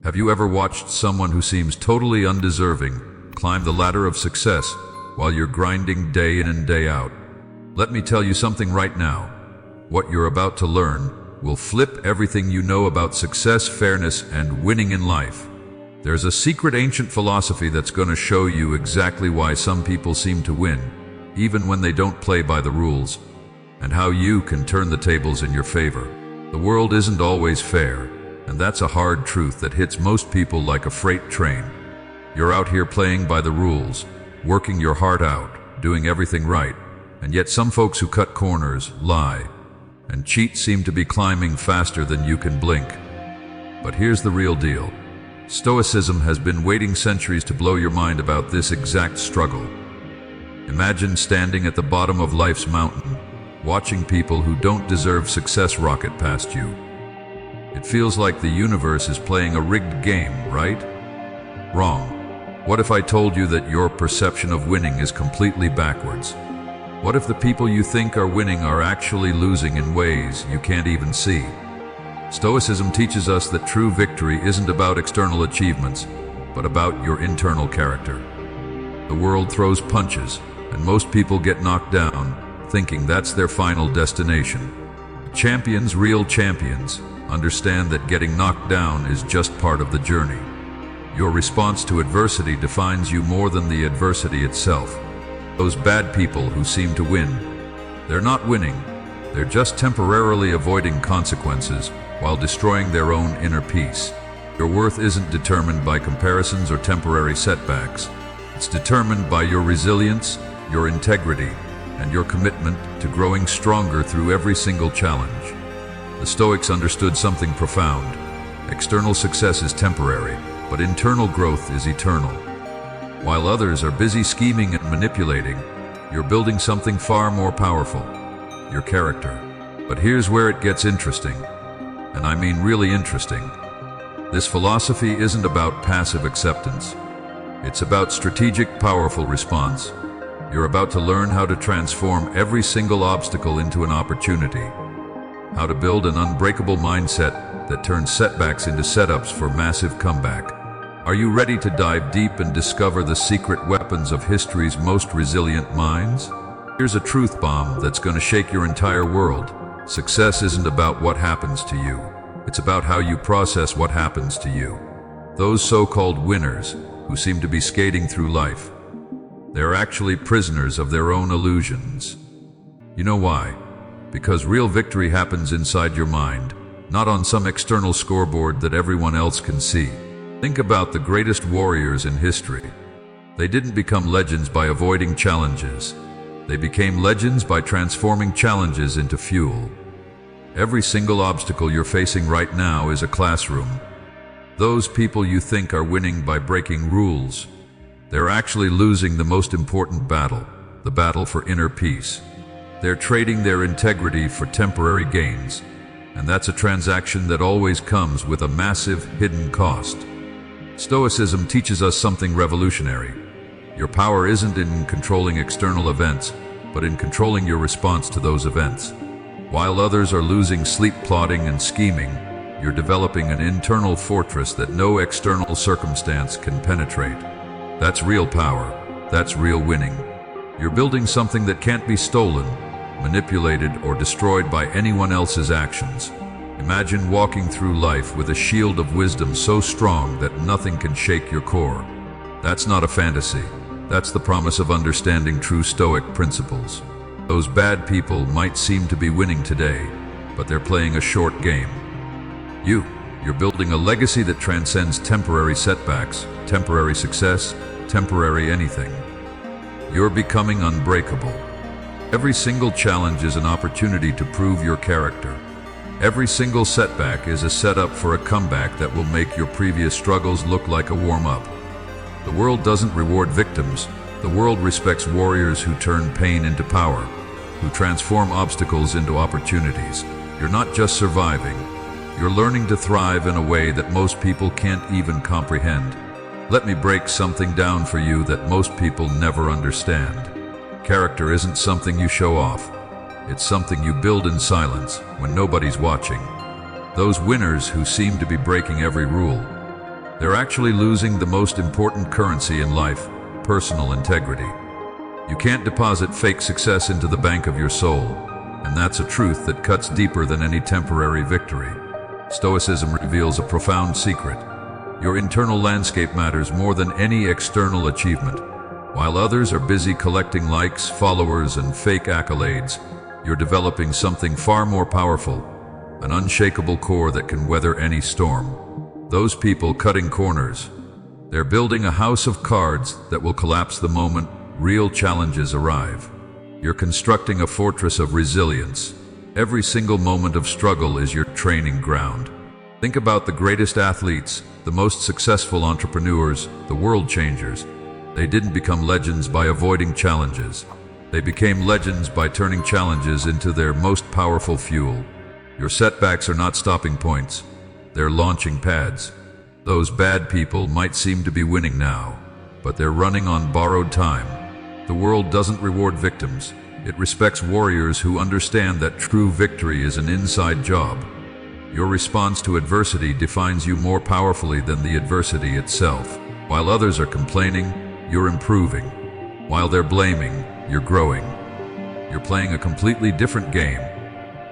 Have you ever watched someone who seems totally undeserving climb the ladder of success while you're grinding day in and day out? Let me tell you something right now. What you're about to learn will flip everything you know about success, fairness, and winning in life. There's a secret ancient philosophy that's going to show you exactly why some people seem to win, even when they don't play by the rules, and how you can turn the tables in your favor. The world isn't always fair, and that's a hard truth that hits most people like a freight train. You're out here playing by the rules, working your heart out, doing everything right, and yet some folks who cut corners, lie, and cheat seem to be climbing faster than you can blink. But here's the real deal. Stoicism has been waiting centuries to blow your mind about this exact struggle. Imagine standing at the bottom of life's mountain, watching people who don't deserve success rocket past you. It feels like the universe is playing a rigged game, right? Wrong. What if I told you that your perception of winning is completely backwards? What if the people you think are winning are actually losing in ways you can't even see? Stoicism teaches us that true victory isn't about external achievements, but about your internal character. The world throws punches, and most people get knocked down, thinking that's their final destination. Champions, real champions, understand that getting knocked down is just part of the journey. Your response to adversity defines you more than the adversity itself. Those bad people who seem to win, they're not winning, they're just temporarily avoiding consequences while destroying their own inner peace. Your worth isn't determined by comparisons or temporary setbacks. It's determined by your resilience, your integrity, and your commitment to growing stronger through every single challenge. The Stoics understood something profound. External success is temporary, but internal growth is eternal. While others are busy scheming and manipulating, you're building something far more powerful, your character. But here's where it gets interesting, and I mean really interesting. This philosophy isn't about passive acceptance. It's about strategic, powerful response. You're about to learn how to transform every single obstacle into an opportunity, how to build an unbreakable mindset that turns setbacks into setups for massive comeback. Are you ready to dive deep and discover the secret weapons of history's most resilient minds? Here's a truth bomb that's going to shake your entire world. Success isn't about what happens to you. It's about how you process what happens to you. Those so-called winners who seem to be skating through life, they're actually prisoners of their own illusions. You know why? Because real victory happens inside your mind, not on some external scoreboard that everyone else can see. Think about the greatest warriors in history. They didn't become legends by avoiding challenges. They became legends by transforming challenges into fuel. Every single obstacle you're facing right now is a classroom. Those people you think are winning by breaking rules, they're actually losing the most important battle, the battle for inner peace. They're trading their integrity for temporary gains, and that's a transaction that always comes with a massive hidden cost. Stoicism teaches us something revolutionary. Your power isn't in controlling external events, but in controlling your response to those events. While others are losing sleep plotting and scheming, you're developing an internal fortress that no external circumstance can penetrate. That's real power. That's real winning. You're building something that can't be stolen, manipulated, or destroyed by anyone else's actions. Imagine walking through life with a shield of wisdom so strong that nothing can shake your core. That's not a fantasy. That's the promise of understanding true Stoic principles. Those bad people might seem to be winning today, but they're playing a short game. You're building a legacy that transcends temporary setbacks, temporary success, temporary anything. You're becoming unbreakable. Every single challenge is an opportunity to prove your character. Every single setback is a setup for a comeback that will make your previous struggles look like a warm-up. The world doesn't reward victims. The world respects warriors who turn pain into power, who transform obstacles into opportunities. You're not just surviving. You're learning to thrive in a way that most people can't even comprehend. Let me break something down for you that most people never understand. Character isn't something you show off. It's something you build in silence when nobody's watching. Those winners who seem to be breaking every rule, They're actually losing the most important currency in life, personal integrity. You can't deposit fake success into the bank of your soul, and that's a truth that cuts deeper than any temporary victory. Stoicism reveals a profound secret. Your internal landscape matters more than any external achievement. While others are busy collecting likes, followers, and fake accolades, you're developing something far more powerful, an unshakable core that can weather any storm. Those people cutting corners, they're building a house of cards that will collapse the moment real challenges arrive. You're constructing a fortress of resilience. Every single moment of struggle is your training ground. Think about the greatest athletes, the most successful entrepreneurs, the world changers. They didn't become legends by avoiding challenges. They became legends by turning challenges into their most powerful fuel. Your setbacks are not stopping points. They're launching pads. Those bad people might seem to be winning now, but they're running on borrowed time. The world doesn't reward victims. It respects warriors who understand that true victory is an inside job. Your response to adversity defines you more powerfully than the adversity itself. While others are complaining, you're improving. While they're blaming, you're growing. You're playing a completely different game,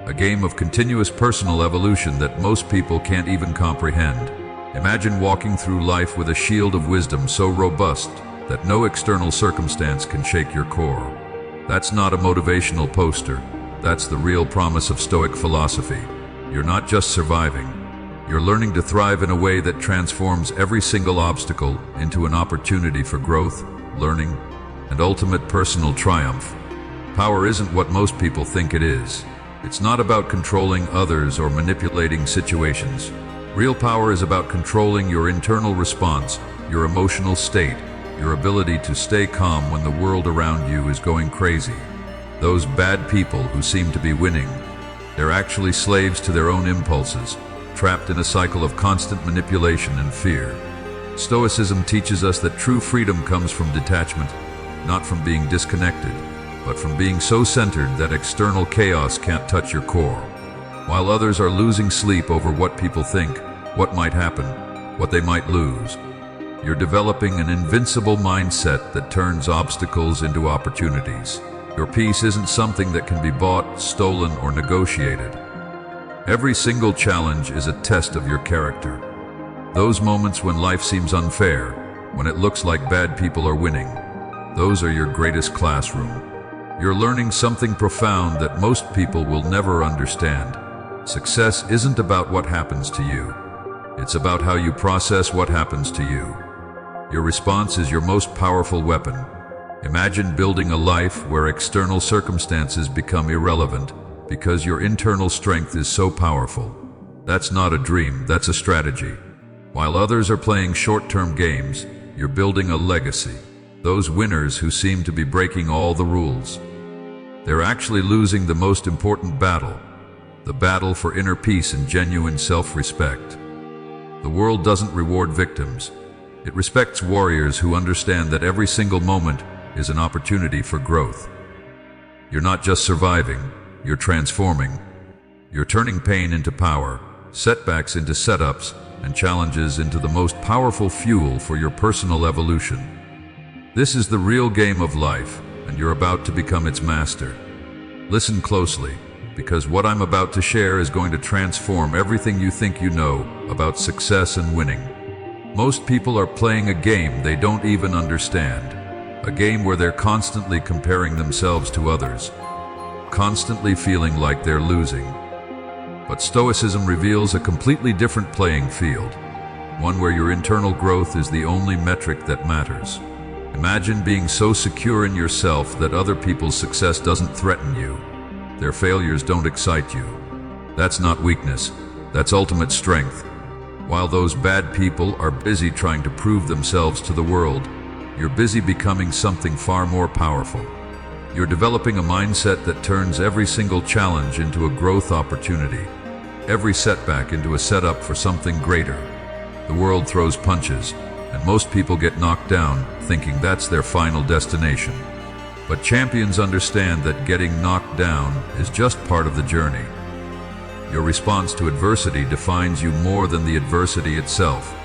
a game of continuous personal evolution that most people can't even comprehend. Imagine walking through life with a shield of wisdom so robust that no external circumstance can shake your core. That's not a motivational poster. That's the real promise of Stoic philosophy. You're not just surviving. You're learning to thrive in a way that transforms every single obstacle into an opportunity for growth, learning, and ultimate personal triumph. Power isn't what most people think it is. It's not about controlling others or manipulating situations. Real power is about controlling your internal response, your emotional state, your ability to stay calm when the world around you is going crazy. Those bad people who seem to be winning, they're actually slaves to their own impulses, trapped in a cycle of constant manipulation and fear. Stoicism teaches us that true freedom comes from detachment, not from being disconnected, but from being so centered that external chaos can't touch your core. While others are losing sleep over what people think, what might happen, what they might lose, you're developing an invincible mindset that turns obstacles into opportunities. Your peace isn't something that can be bought, stolen, or negotiated. Every single challenge is a test of your character. Those moments when life seems unfair, when it looks like bad people are winning, those are your greatest classroom. You're learning something profound that most people will never understand. Success isn't about what happens to you. It's about how you process what happens to you. Your response is your most powerful weapon. Imagine building a life where external circumstances become irrelevant because your internal strength is so powerful. That's not a dream, that's a strategy. While others are playing short-term games, you're building a legacy. Those winners who seem to be breaking all the rules, they're actually losing the most important battle, the battle for inner peace and genuine self-respect. The world doesn't reward victims. It respects warriors who understand that every single moment is an opportunity for growth. You're not just surviving, you're transforming. You're turning pain into power, setbacks into setups, and challenges into the most powerful fuel for your personal evolution. This is the real game of life, and you're about to become its master. Listen closely, because what I'm about to share is going to transform everything you think you know about success and winning. Most people are playing a game they don't even understand, a game where they're constantly comparing themselves to others, constantly feeling like they're losing. But Stoicism reveals a completely different playing field, one where your internal growth is the only metric that matters. Imagine being so secure in yourself that other people's success doesn't threaten you. Their failures don't excite you. That's not weakness, that's ultimate strength. While those bad people are busy trying to prove themselves to the world, you're busy becoming something far more powerful. You're developing a mindset that turns every single challenge into a growth opportunity, every setback into a setup for something greater. The world throws punches, and most people get knocked down, thinking that's their final destination. But champions understand that getting knocked down is just part of the journey. Your response to adversity defines you more than the adversity itself.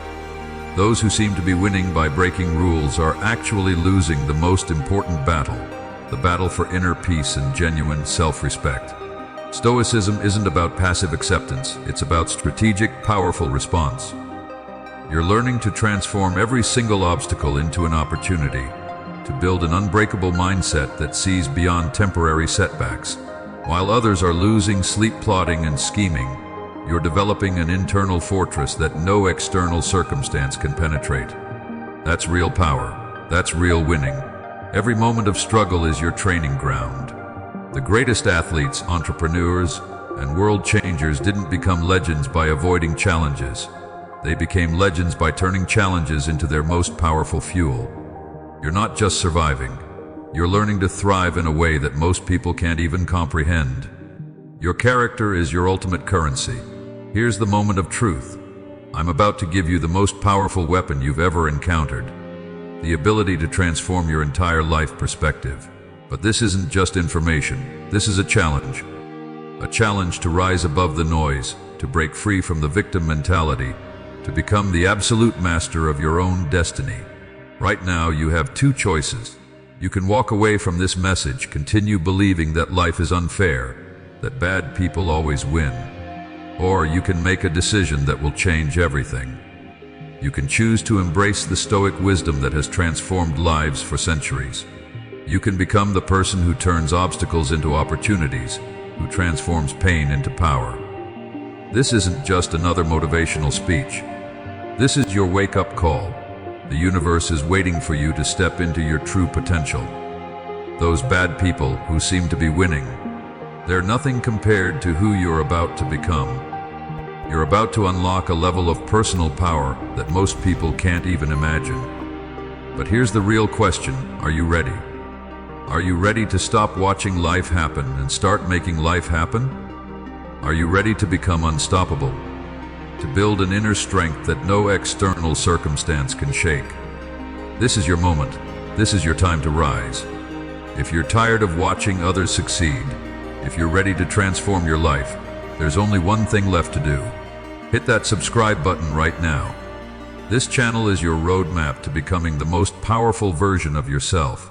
Those who seem to be winning by breaking rules are actually losing the most important battle, the battle for inner peace and genuine self-respect. Stoicism isn't about passive acceptance, it's about strategic, powerful response. You're learning to transform every single obstacle into an opportunity, to build an unbreakable mindset that sees beyond temporary setbacks. While others are losing sleep plotting and scheming, you're developing an internal fortress that no external circumstance can penetrate. That's real power. That's real winning. Every moment of struggle is your training ground. The greatest athletes, entrepreneurs, and world changers didn't become legends by avoiding challenges. They became legends by turning challenges into their most powerful fuel. You're not just surviving. You're learning to thrive in a way that most people can't even comprehend. Your character is your ultimate currency. Here's the moment of truth. I'm about to give you the most powerful weapon you've ever encountered. The ability to transform your entire life perspective. But this isn't just information. This is a challenge. A challenge to rise above the noise, to break free from the victim mentality, to become the absolute master of your own destiny. Right now, you have two choices. You can walk away from this message, continue believing that life is unfair, that bad people always win. Or you can make a decision that will change everything. You can choose to embrace the Stoic wisdom that has transformed lives for centuries. You can become the person who turns obstacles into opportunities, who transforms pain into power. This isn't just another motivational speech. This is your wake-up call. The universe is waiting for you to step into your true potential. Those bad people who seem to be winning, they're nothing compared to who you're about to become. You're about to unlock a level of personal power that most people can't even imagine. But here's the real question: are you ready? Are you ready to stop watching life happen and start making life happen? Are you ready to become unstoppable? To build an inner strength that no external circumstance can shake? This is your moment. This is your time to rise. If you're tired of watching others succeed, if you're ready to transform your life, there's only one thing left to do. Hit that subscribe button right now. This channel is your roadmap to becoming the most powerful version of yourself.